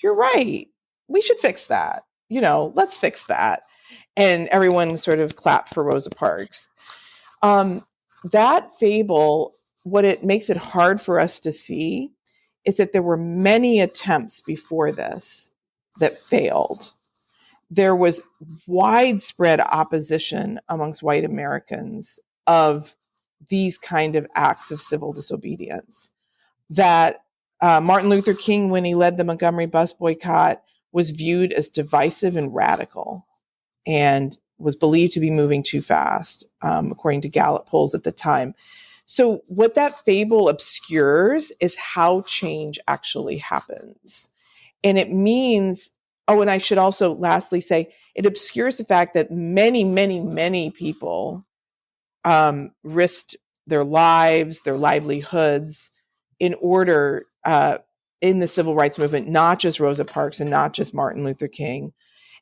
you're right, we should fix that, let's fix that, and everyone sort of clapped for Rosa Parks. That fable, what it makes it hard for us to see is that there were many attempts before this that failed. There was widespread opposition amongst white Americans of these kind of acts of civil disobedience, that Martin Luther King, when he led the Montgomery bus boycott, was viewed as divisive and radical and was believed to be moving too fast, according to Gallup polls at the time. So what that fable obscures is how change actually happens. And it means, and I should also lastly say, it obscures the fact that many, many, many people risked their lives, their livelihoods in order, in the civil rights movement, not just Rosa Parks and not just Martin Luther King.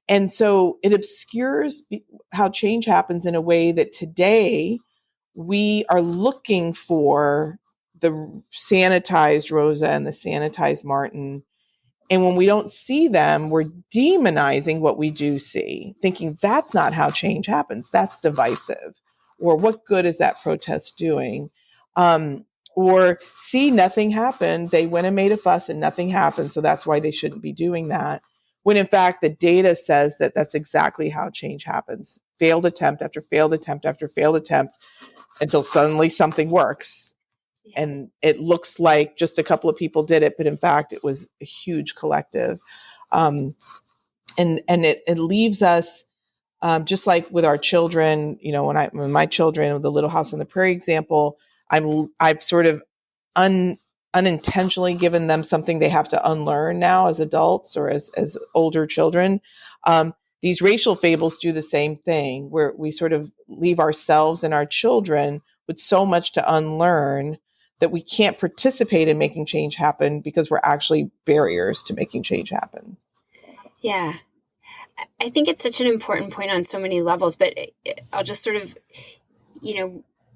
And so it obscures how change happens in a way that today we are looking for the sanitized Rosa and the sanitized Martin. And when we don't see them, we're demonizing what we do see, thinking that's not how change happens. That's divisive. Or what good is that protest doing? Or see, nothing happened. They went and made a fuss and nothing happened. So that's why they shouldn't be doing that. When in fact, the data says that that's exactly how change happens. Failed attempt after failed attempt after failed attempt until suddenly something works. And it looks like just a couple of people did it, but in fact, it was a huge collective. And it leaves us, just like with our children, when my children, with the Little House on the Prairie example, I've sort of unintentionally given them something they have to unlearn now as adults or as older children. These racial fables do the same thing, where we sort of leave ourselves and our children with so much to unlearn that we can't participate in making change happen because we're actually barriers to making change happen. Yeah. I think it's such an important point on so many levels, but I'll just sort of,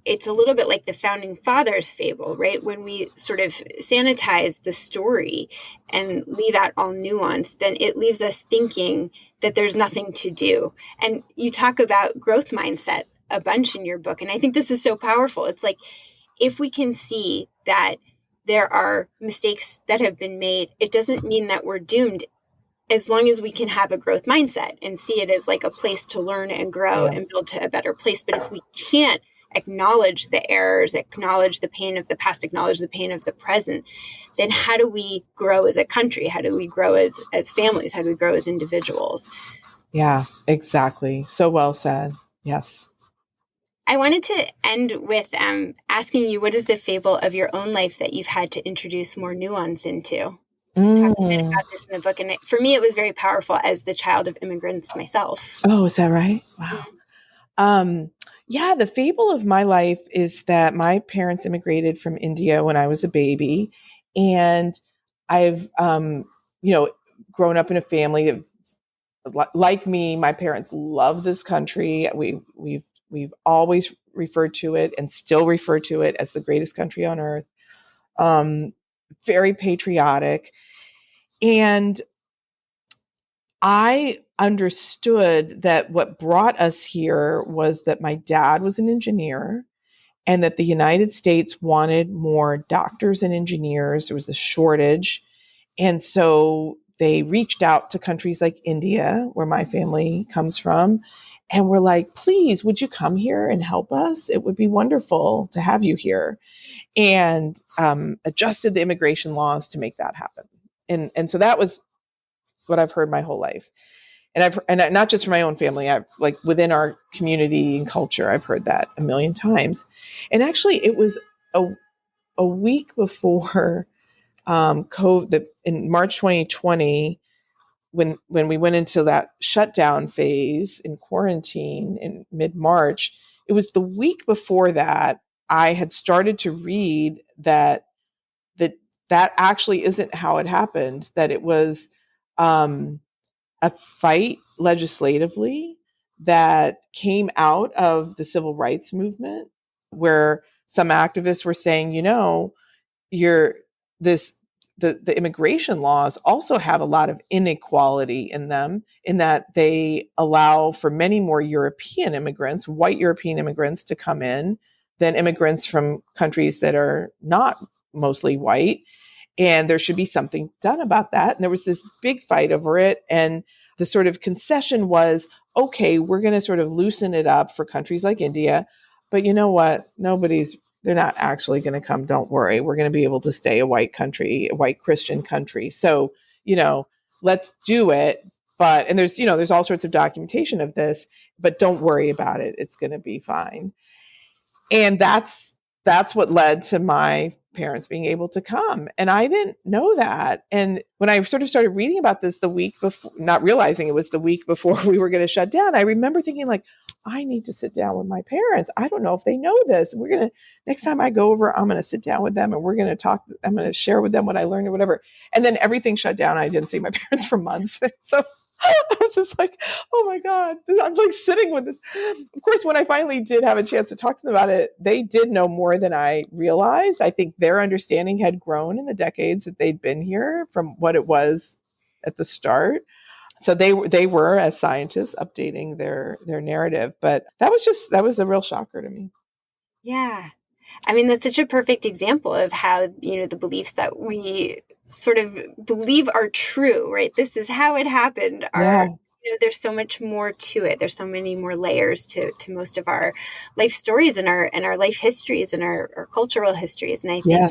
it's a little bit like the founding fathers fable, right? When we sort of sanitize the story and leave out all nuance, then it leaves us thinking that there's nothing to do. And you talk about growth mindset a bunch in your book. And I think this is so powerful. It's like, if we can see that there are mistakes that have been made, it doesn't mean that we're doomed, as long as we can have a growth mindset and see it as like a place to learn and grow and build to a better place. But if we can't acknowledge the errors, acknowledge the pain of the past, acknowledge the pain of the present, then how do we grow as a country? How do we grow as families? How do we grow as individuals? Yeah, exactly. So well said. Yes. I wanted to end with asking you, what is the fable of your own life that you've had to introduce more nuance into? Talk a bit about this in the book. And for me, it was very powerful as the child of immigrants myself. Oh, is that right? Wow. Yeah, the fable of my life is that my parents immigrated from India when I was a baby. And I've, grown up in a family of, like me, my parents love this country. We've always referred to it and still refer to it as the greatest country on earth. Very patriotic. And I understood that what brought us here was that my dad was an engineer and that the United States wanted more doctors and engineers. There was a shortage. And so they reached out to countries like India, where my family comes from, and were like, please, would you come here and help us? It would be wonderful to have you here. And adjusted the immigration laws to make that happen. And so that was what I've heard my whole life. And not just from my own family, I've like within our community and culture, I've heard that a million times. And actually it was a week before COVID, in March 2020, when we went into that shutdown phase in quarantine in mid-March, it was the week before that I had started to read that actually isn't how it happened, that it was a fight legislatively that came out of the civil rights movement, where some activists were saying, the immigration laws also have a lot of inequality in them, in that they allow for many more European immigrants, white European immigrants, to come in than immigrants from countries that are not mostly white. And there should be something done about that. And there was this big fight over it. And the sort of concession was, okay, we're going to sort of loosen it up for countries like India. But you know what? Nobody's they're not actually going to come. Don't worry. We're going to be able to stay a white country, a white Christian country. So, let's do it. But, and there's all sorts of documentation of this, but don't worry about it. It's going to be fine. And that's what led to my parents being able to come. And I didn't know that. And when I sort of started reading about this the week before, not realizing it was the week before we were going to shut down, I remember thinking like, I need to sit down with my parents. I don't know if they know this. Next time I go over, I'm going to sit down with them and we're going to talk. I'm going to share with them what I learned or whatever. And then everything shut down. I didn't see my parents for months. So I was just like, oh my God, I'm like sitting with this. Of course, when I finally did have a chance to talk to them about it, they did know more than I realized. I think their understanding had grown in the decades that they'd been here from what it was at the start. So they were, as scientists, updating their narrative. But that was a real shocker to me. Yeah. I mean, that's such a perfect example of how, the beliefs that we sort of believe are true, right? This is how it happened. There's so much more to it. There's so many more layers to most of our life stories and our life histories and our cultural histories. And I think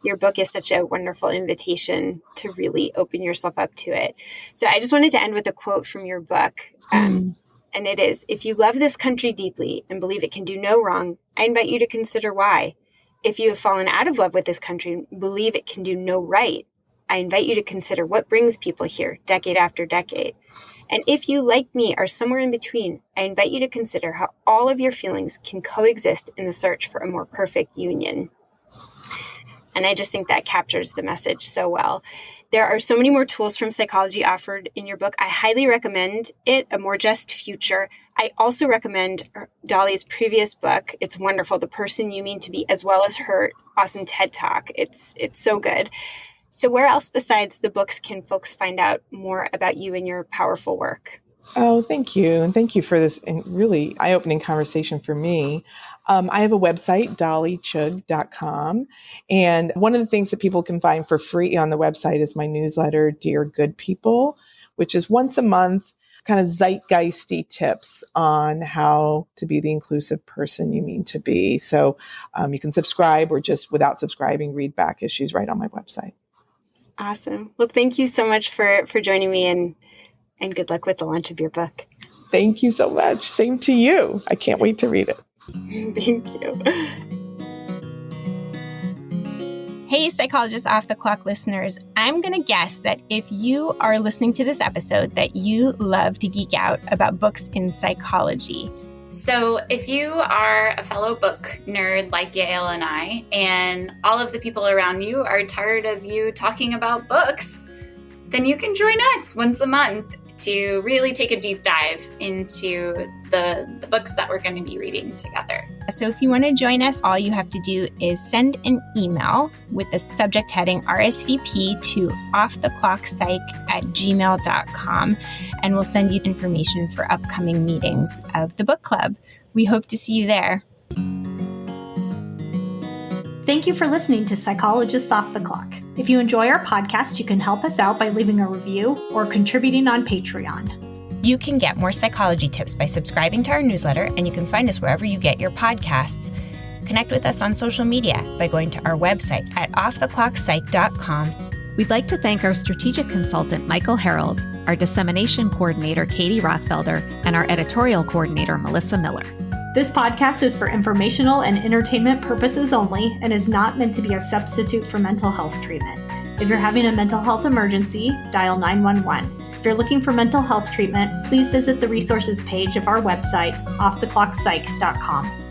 your book is such a wonderful invitation to really open yourself up to it. So I just wanted to end with a quote from your book. And it is, if you love this country deeply and believe it can do no wrong, I invite you to consider why. If you have fallen out of love with this country and believe it can do no right, I invite you to consider what brings people here decade after decade. And if you, like me, are somewhere in between, I invite you to consider how all of your feelings can coexist in the search for a more perfect union. And I just think that captures the message so well. There are so many more tools from psychology offered in your book. I highly recommend it, A More Just Future. I also recommend Dolly's previous book. It's wonderful, The Person You Mean to Be, as well as her awesome TED Talk. It's so good. So where else besides the books can folks find out more about you and your powerful work? Oh, thank you. And thank you for this really eye-opening conversation for me. I have a website, dollychugh.com. And one of the things that people can find for free on the website is my newsletter, Dear Good People, which is once a month, kind of zeitgeisty tips on how to be the inclusive person you mean to be. So you can subscribe or just without subscribing, read back issues right on my website. Awesome. Well, thank you so much for joining me and good luck with the launch of your book. Thank you so much. Same to you. I can't wait to read it. Thank you. Hey, Psychologist Off the Clock listeners, I'm going to guess that if you are listening to this episode, that you love to geek out about books in psychology. So if you are a fellow book nerd like Yael and I, and all of the people around you are tired of you talking about books, then you can join us once a month to really take a deep dive into the books that we're going to be reading together. So if you want to join us, all you have to do is send an email with the subject heading RSVP to offtheclockpsych@gmail.com, and we'll send you information for upcoming meetings of the book club. We hope to see you there. Thank you for listening to Psychologists Off the Clock. If you enjoy our podcast, you can help us out by leaving a review or contributing on Patreon. You can get more psychology tips by subscribing to our newsletter, and you can find us wherever you get your podcasts. Connect with us on social media by going to our website at offtheclockpsych.com. We'd like to thank our strategic consultant, Michael Harold, our dissemination coordinator, Katie Rothfelder, and our editorial coordinator, Melissa Miller. This podcast is for informational and entertainment purposes only and is not meant to be a substitute for mental health treatment. If you're having a mental health emergency, dial 911. If you're looking for mental health treatment, please visit the resources page of our website, offtheclockpsych.com.